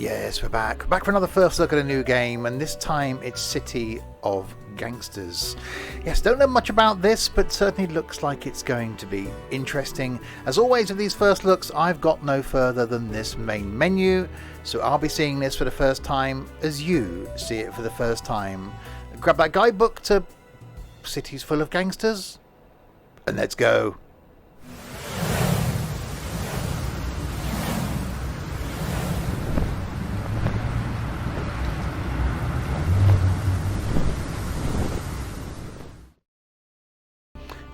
Yes, we're back. Back for another first look at a new game, and this time it's City of Gangsters. Yes, don't know much about this, but certainly looks like it's going to be interesting. As always with these first looks, I've got no further than this main menu, so I'll be seeing this for the first time as you see it for the first time. Grab that guidebook to Cities Full of Gangsters, and let's go.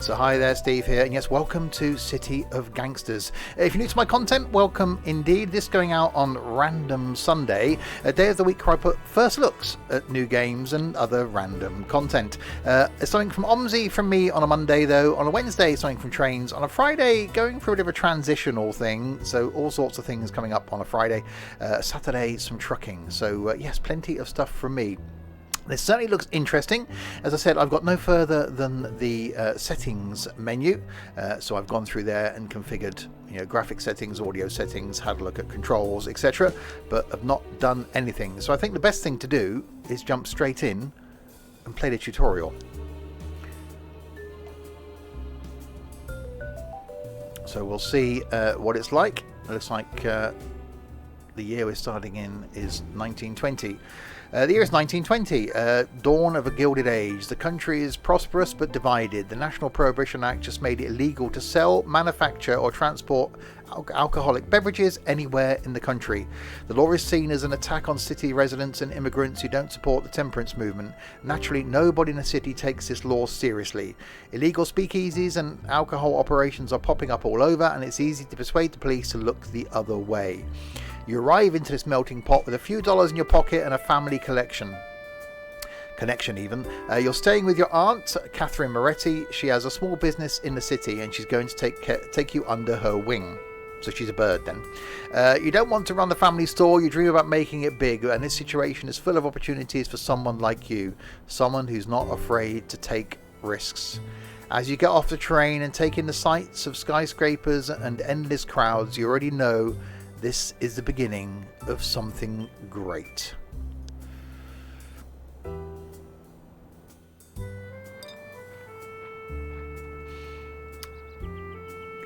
So hi there, Steve here, and yes, welcome to City of Gangsters. If you're new to my content, welcome indeed. This going out on Random Sunday, a day of the week where I put first looks at new games and other random content. Something from Omzi from me on a Monday though, on a Wednesday something from Trains, on a Friday going through a bit of a transitional thing, so all sorts of things coming up on a Friday, Saturday some trucking, so yes, plenty of stuff from me. This certainly looks interesting. As I said, I've got no further than the settings menu, so I've gone through there and configured, graphic settings, audio settings, had a look at controls, etc., but I've not done anything. So I think the best thing to do is jump straight in and play the tutorial. So we'll see what it's like. It looks like the year we're starting in is 1920. The year is 1920, dawn of a gilded age. The country is prosperous but divided. The National Prohibition Act just made it illegal to sell, manufacture or transport alcoholic beverages anywhere in the country. The law is seen as an attack on city residents and immigrants who don't support the temperance movement. Naturally, nobody in the city takes this law seriously. Illegal speakeasies and alcohol operations are popping up all over, and it's easy to persuade the police to look the other way. You arrive into this melting pot with a few dollars in your pocket and a family connection even. You're staying with your aunt, Catherine Moretti. She has a small business in the city and she's going to take you under her wing. So she's a bird then. You don't want to run the family store, you dream about making it big, and this situation is full of opportunities for someone like you, someone who's not afraid to take risks. As you get off the train and take in the sights of skyscrapers and endless crowds, you already know this is the beginning of something great.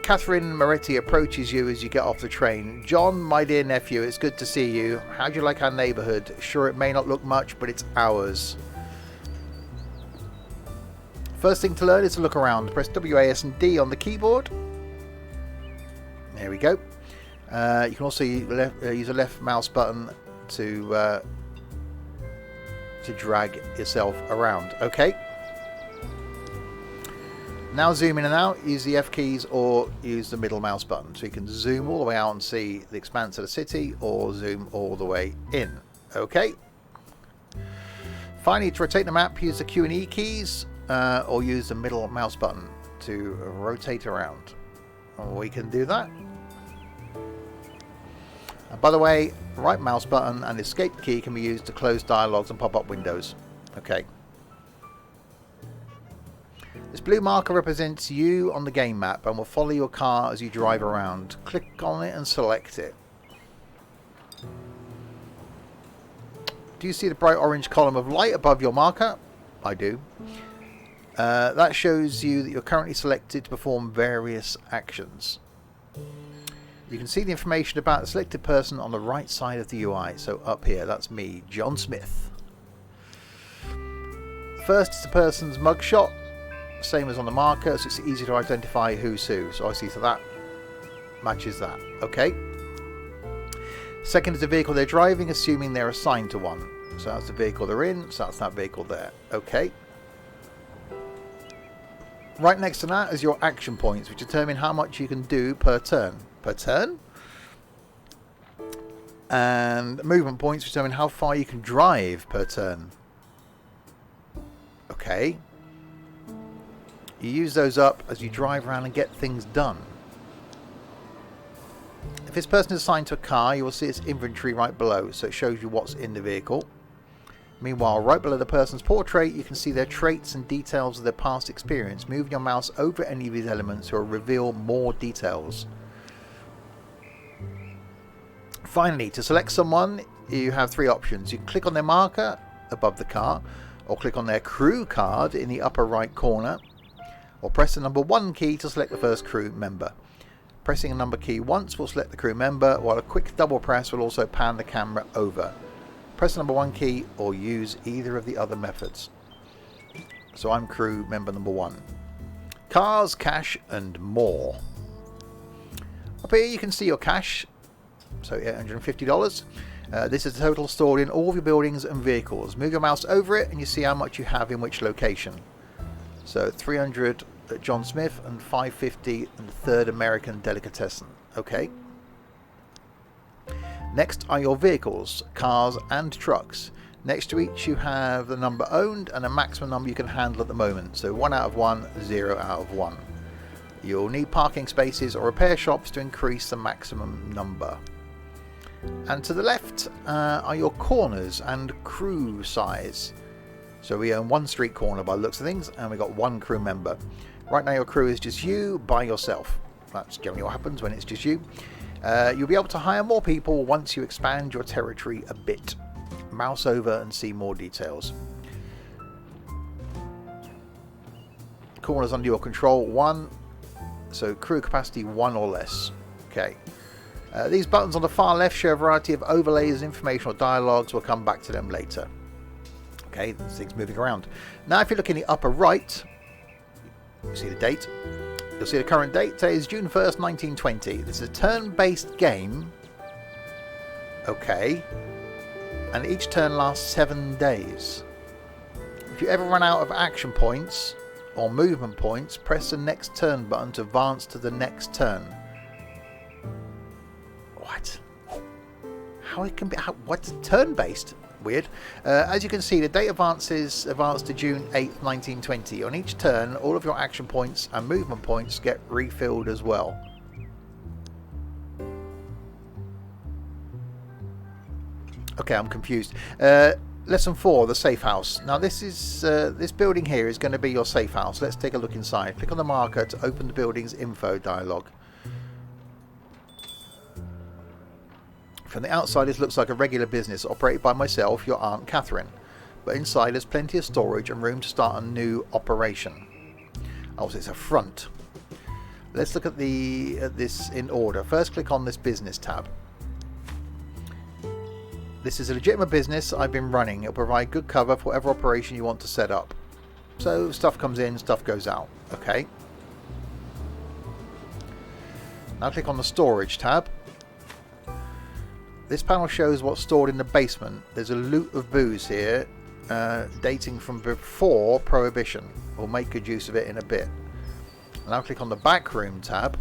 Catherine Moretti approaches you as you get off the train. John, my dear nephew, it's good to see you. How do you like our neighbourhood? Sure, it may not look much, but it's ours. First thing to learn is to look around. Press W, A, S and D on the keyboard. There we go. You can also use a left mouse button to drag yourself around. Okay. Now zoom in and out. Use the F keys or use the middle mouse button. So you can zoom all the way out and see the expanse of the city, or zoom all the way in. Okay. Finally, to rotate the map, use the Q and E keys or use the middle mouse button to rotate around. We can do that. And by the way, right mouse button and escape key can be used to close dialogues and pop up windows. Okay. This blue marker represents you on the game map and will follow your car as you drive around. Click on it and select it. Do you see the bright orange column of light above your marker? I do. That shows you that you're currently selected to perform various actions. You can see the information about the selected person on the right side of the UI. So up here, that's me, John Smith. First is the person's mugshot, same as on the marker, so it's easy to identify who's who. So I see, so that matches that. Okay. Second is the vehicle they're driving, assuming they're assigned to one. So that's the vehicle they're in, so that's that vehicle there. Okay. Right next to that is your action points, which determine how much you can do per turn. Per turn? And movement points determine how far you can drive per turn. Okay. You use those up as you drive around and get things done. If this person is assigned to a car, you will see its inventory right below, so it shows you what's in the vehicle. Meanwhile, right below the person's portrait, you can see their traits and details of their past experience. Move your mouse over any of these elements to reveal more details. Finally, to select someone, you have three options. You can click on their marker above the car, or click on their crew card in the upper right corner, or press the number 1 key to select the first crew member. Pressing a number key once will select the crew member, while a quick double press will also pan the camera over. Press the number 1 key or use either of the other methods. So I'm crew member number 1. Cars, cash and more. Up here you can see your cash, so $850. This is the total stored in all of your buildings and vehicles. Move your mouse over it and you see how much you have in which location. So 300 at John Smith and 550 and Third American Delicatessen. Okay. Next are your vehicles, cars and trucks. Next to each you have the number owned and a maximum number you can handle at the moment. So 1 out of 1, 0 out of 1. You'll need parking spaces or repair shops to increase the maximum number. And to the left are your corners and crew size. So we own 1 street corner by the looks of things, and we got 1 crew member. Right now your crew is just you by yourself. That's generally what happens when it's just you. You'll be able to hire more people once you expand your territory a bit. Mouse over and see more details. Corners under your control, 1. So crew capacity 1 or less. Okay. These buttons on the far left show a variety of overlays, informational dialogues. We'll come back to them later. Okay, this thing's moving around. Now if you look in the upper right, you see the date. You'll see the current date. Today is June 1st, 1920. This is a turn-based game. Okay. And each turn lasts 7 days. If you ever run out of action points or movement points, press the next turn button to advance to the next turn. What? How it can be? What's turn-based? Weird. As you can see, the date advance to June 8th, 1920. On each turn, all of your action points and movement points get refilled as well. Okay, I'm confused. Lesson 4, the safe house. Now this building here is going to be your safe house. Let's take a look inside. Click on the marker to open the building's info dialog. From the outside, this looks like a regular business operated by myself, your Aunt Catherine. But inside, there's plenty of storage and room to start a new operation. Oh, so it's a front. Let's look at this in order. First, click on this business tab. This is a legitimate business I've been running. It'll provide good cover for whatever operation you want to set up. So stuff comes in, stuff goes out. Okay. Now click on the storage tab. This panel shows what's stored in the basement. There's a loot of booze here, dating from before Prohibition. We'll make good use of it in a bit. Now click on the backroom tab.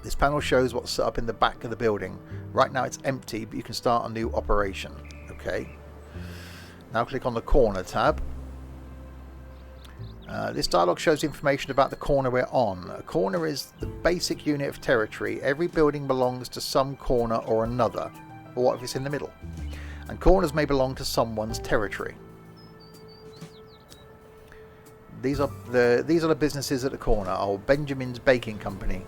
This panel shows what's set up in the back of the building. Right now it's empty, but you can start a new operation. Okay. Now click on the corner tab. This dialog shows information about the corner we're on. A corner is the basic unit of territory. Every building belongs to some corner or another. Or what if it's in the middle? And corners may belong to someone's territory. These are the businesses at the corner. Old Benjamin's Baking Company.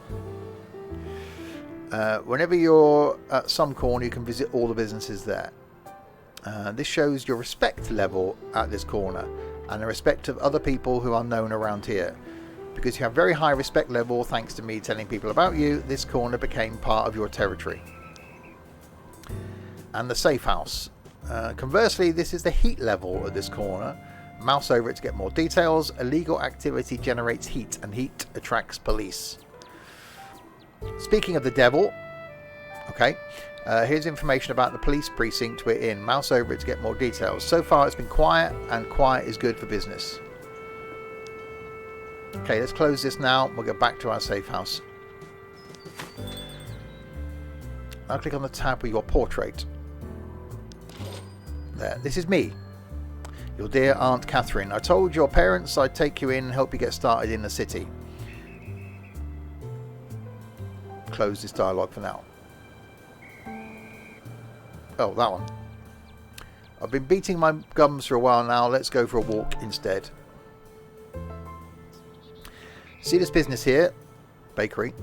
Whenever you're at some corner, you can visit all the businesses there. This shows your respect level at this corner and the respect of other people who are known around here. Because you have very high respect level, thanks to me telling people about you, this corner became part of your territory. And the safe house. Conversely, this is the heat level at this corner. Mouse over it to get more details. Illegal activity generates heat, and heat attracts police. Speaking of the devil, okay, here's information about the police precinct we're in. Mouse over it to get more details. So far it's been quiet, and quiet is good for business. Okay, let's close this now. We'll get back to our safe house. Now click on the tab with your portrait. There, this is me, your dear Aunt Catherine. I told your parents I'd take you in and help you get started in the city. Close this dialogue for now. Oh, that one. I've been beating my gums for a while now. Let's go for a walk instead. See this business here? Bakery.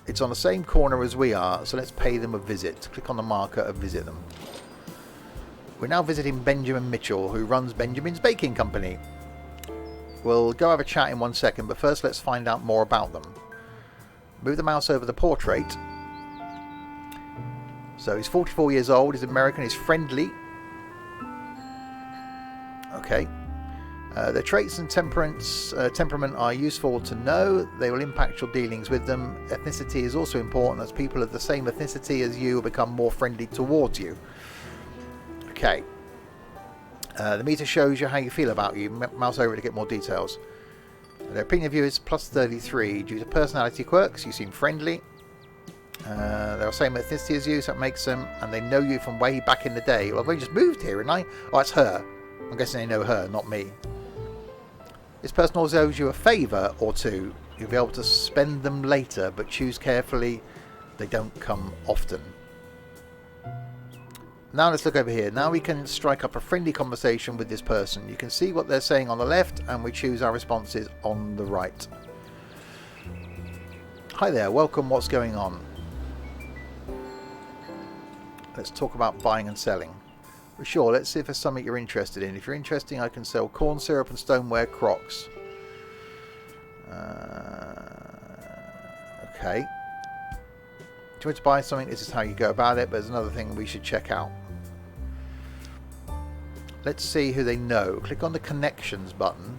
It's on the same corner as we are, so let's pay them a visit. Click on the marker and visit them. We're now visiting Benjamin Mitchell, who runs Benjamin's Baking Company. We'll go have a chat in 1 second, but first let's find out more about them. Move the mouse over the portrait. So he's 44 years old, he's American, he's friendly. Okay. Their traits and temperament are useful to know. They will impact your dealings with them. Ethnicity is also important, as people of the same ethnicity as you will become more friendly towards you. Okay. The meter shows you how you feel about you. Mouse over to get more details. Their opinion of you is +33. Due to personality quirks, you seem friendly. They're the same ethnicity as you, so it makes them, and they know you from way back in the day. Well, I've only just moved here, and oh, it's her. I'm guessing they know her, not me. This person also owes you a favour or two. You'll be able to spend them later, but choose carefully. They don't come often. Now let's look over here. Now we can strike up a friendly conversation with this person. You can see what they're saying on the left, and we choose our responses on the right. Hi there, welcome, what's going on? Let's talk about buying and selling. Sure, let's see if there's something you're interested in. If you're interested, I can sell corn syrup and stoneware crocks. Okay. If you want to buy something, this is how you go about it, but there's another thing we should check out. Let's see who they know. Click on the connections button.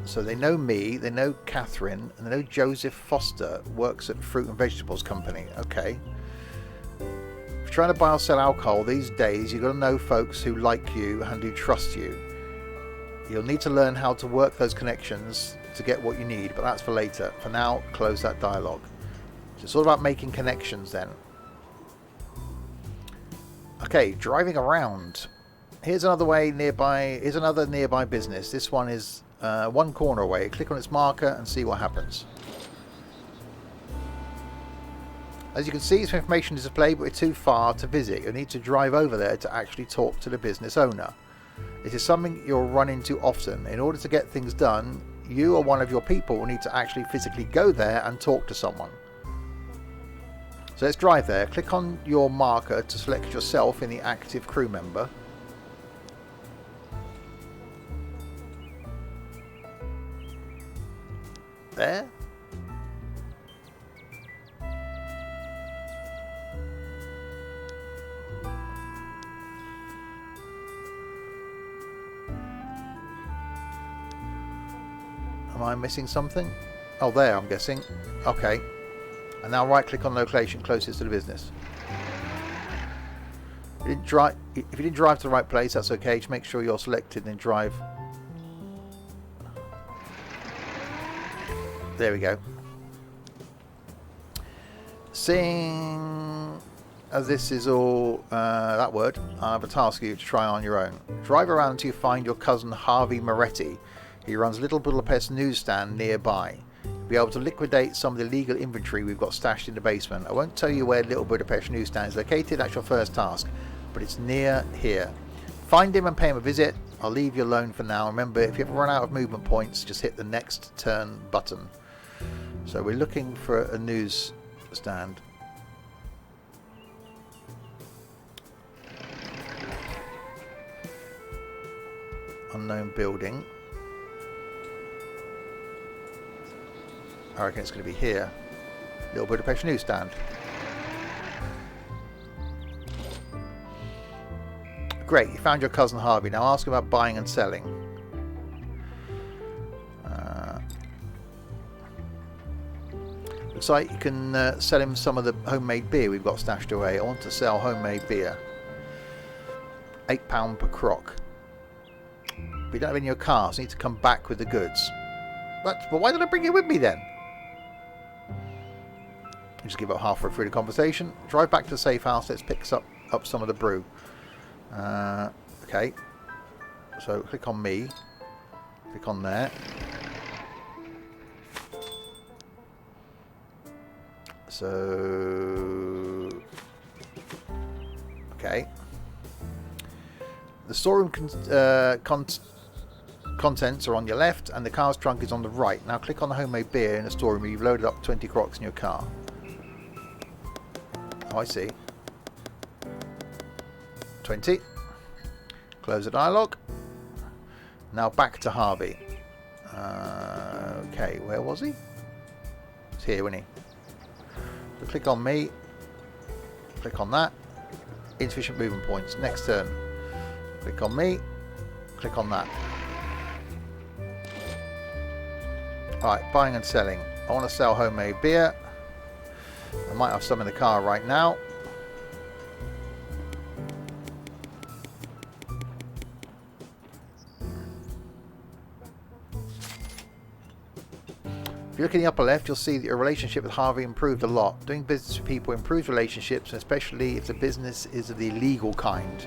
So they know me, they know Catherine, and they know Joseph Foster works at Fruit and Vegetables Company. Okay. If you're trying to buy or sell alcohol these days, you've got to know folks who like you and who trust you. You'll need to learn how to work those connections to get what you need, but that's for later. For now, close that dialogue. So it's all about making connections then. Okay, driving around. Here's another way nearby. Here's another nearby business. This one is 1 corner away. Click on its marker and see what happens. As you can see, some information is displayed, but we're too far to visit. You'll need to drive over there to actually talk to the business owner. This is something you'll run into often. In order to get things done, you or one of your people will need to actually physically go there and talk to someone. So let's drive there. Click on your marker to select yourself in the active crew member. There. Am I missing something? Oh, there, I'm guessing. Okay. And now right click on location closest to the business. If you didn't drive to the right place, that's okay. Just make sure you're selected and then drive. There we go. Seeing as this is all that word, I have a task for you to try on your own. Drive around until you find your cousin Harvey Moretti. He runs Little Budapest newsstand nearby. You'll be able to liquidate some of the illegal inventory we've got stashed in the basement. I won't tell you where Little Budapest newsstand is located, that's your first task, but it's near here. Find him and pay him a visit. I'll leave you alone for now. Remember, if you ever run out of movement points, just hit the next turn button. So we're looking for a newsstand. Unknown building. I reckon it's going to be here. Little Budapest newsstand. Great, you found your cousin Harvey. Now ask him about buying and selling. Looks like you can sell him some of the homemade beer we've got stashed away. I want to sell homemade beer. £8 per crock. But you don't have any in your car, so you need to come back with the goods. But why did I bring you with me then? Just give it halfway through the conversation. Drive back to the safe house. Let's pick up some of the brew. Okay. So click on me. Click on there. So okay. The storeroom contents are on your left and the car's trunk is on the right. Now click on the homemade beer in the storeroom where you've loaded up 20 crocs in your car. Oh, I see. 20. Close the dialogue. Now back to Harvey. Okay, where was he? It's here, wasn't he? So click on me. Click on that. Insufficient movement points. Next turn. Click on me. Click on that. Alright, buying and selling. I want to sell homemade beer. I might have some in the car right now. If you look in the upper left, you'll see that your relationship with Harvey improved a lot. Doing business with people improves relationships, especially if the business is of the illegal kind.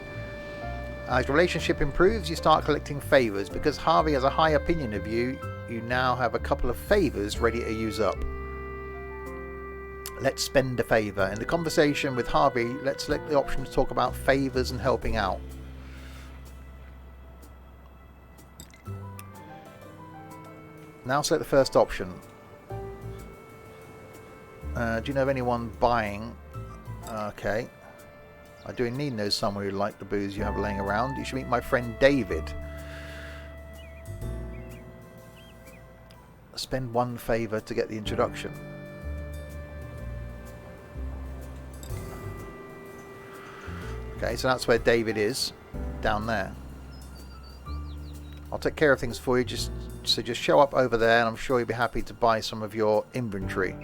As your relationship improves, you start collecting favours. Because Harvey has a high opinion of you, you now have a couple of favours ready to use up. Let's spend a favour. In the conversation with Harvey, let's select the option to talk about favours and helping out. Now select the first option. Do you know of anyone buying? Okay. I do indeed know someone who liked the booze you have laying around. You should meet my friend David. Spend one favour to get the introduction. Okay, so that's where David is, down there. I'll take care of things for you, just show up over there and I'm sure you'll be happy to buy some of your inventory.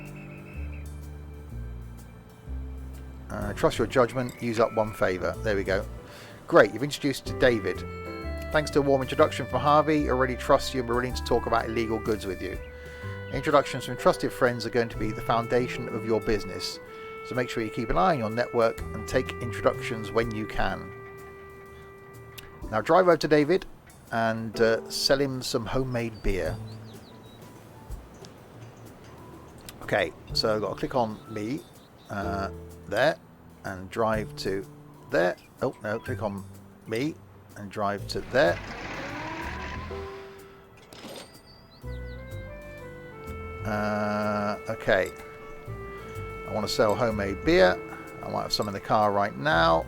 Trust your judgment, use up one favour. There we go. Great, you've introduced to David. Thanks to a warm introduction from Harvey, he already trusts you and we're willing to talk about illegal goods with you. Introductions from trusted friends are going to be the foundation of your business. So make sure you keep an eye on your network and take introductions when you can. Now drive over to David and sell him some homemade beer. Okay, so I've got to click on me there and drive to there. Oh no, click on me and drive to there. Okay, I want to sell homemade beer. I might have some in the car right now.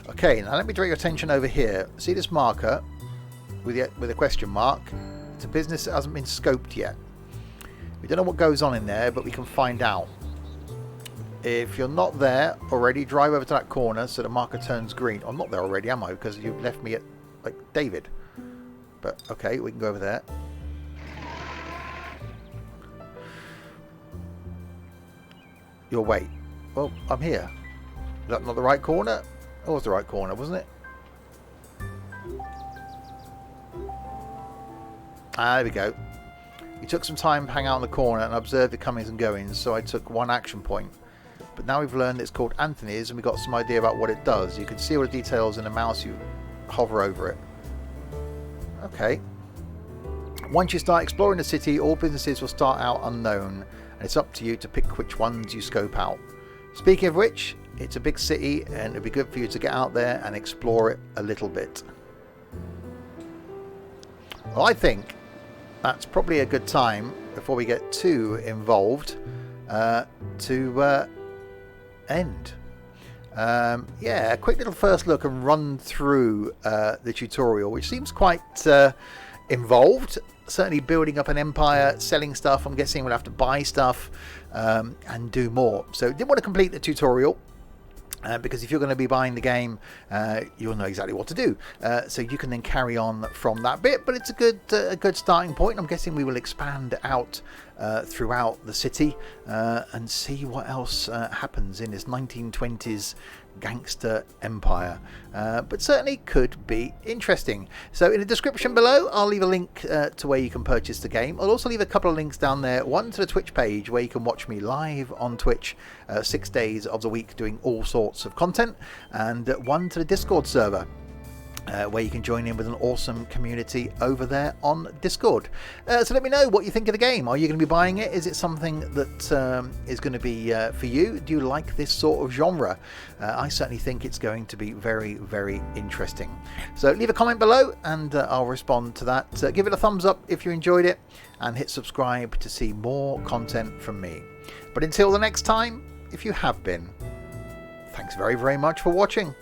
Okay, now let me direct your attention over here. See this marker with a question mark? It's a business that hasn't been scoped yet. We don't know what goes on in there, but we can find out. If you're not there already, drive over to that corner so the marker turns green. I'm not there already, am I? Because you've left me at like David. But okay, we can go over there. You'll wait. Well, I'm here. Is that not the right corner? It was the right corner, wasn't it? Ah, there we go. We took some time to hang out in the corner and observe the comings and goings, so I took one action point. But now we've learned it's called Anthony's and we've got some idea about what it does. You can see all the details in the mouse you hover over it. Okay. Once you start exploring the city, all businesses will start out unknown, and it's up to you to pick which ones you scope out. Speaking of which, it's a big city and it'd be good for you to get out there and explore it a little bit. Well, I think that's probably a good time, before we get too involved, to end. Yeah, a quick little first look and run through the tutorial, which seems quite involved. Certainly building up an empire, selling stuff. I'm guessing we'll have to buy stuff and do more. So didn't want to complete the tutorial. Because if you're going to be buying the game, you'll know exactly what to do. So you can then carry on from that bit. But it's a good starting point. I'm guessing we will expand out throughout the city and see what else happens in this 1920s gangster empire. But certainly could be interesting. So in the description below, I'll leave a link to where you can purchase the game. I'll also leave a couple of links down there. One to the Twitch page where you can watch me live on Twitch 6 days of the week doing all sorts of content, and one to the Discord server. where you can join in with an awesome community over there on Discord. So let me know what you think of the game. Are you going to be buying it? Is it something that is going to be for you? Do you like this sort of genre? I certainly think it's going to be very, very interesting. So leave a comment below and I'll respond to that. Give it a thumbs up if you enjoyed it and hit subscribe to see more content from me. But until the next time, if you have been, thanks very, very much for watching.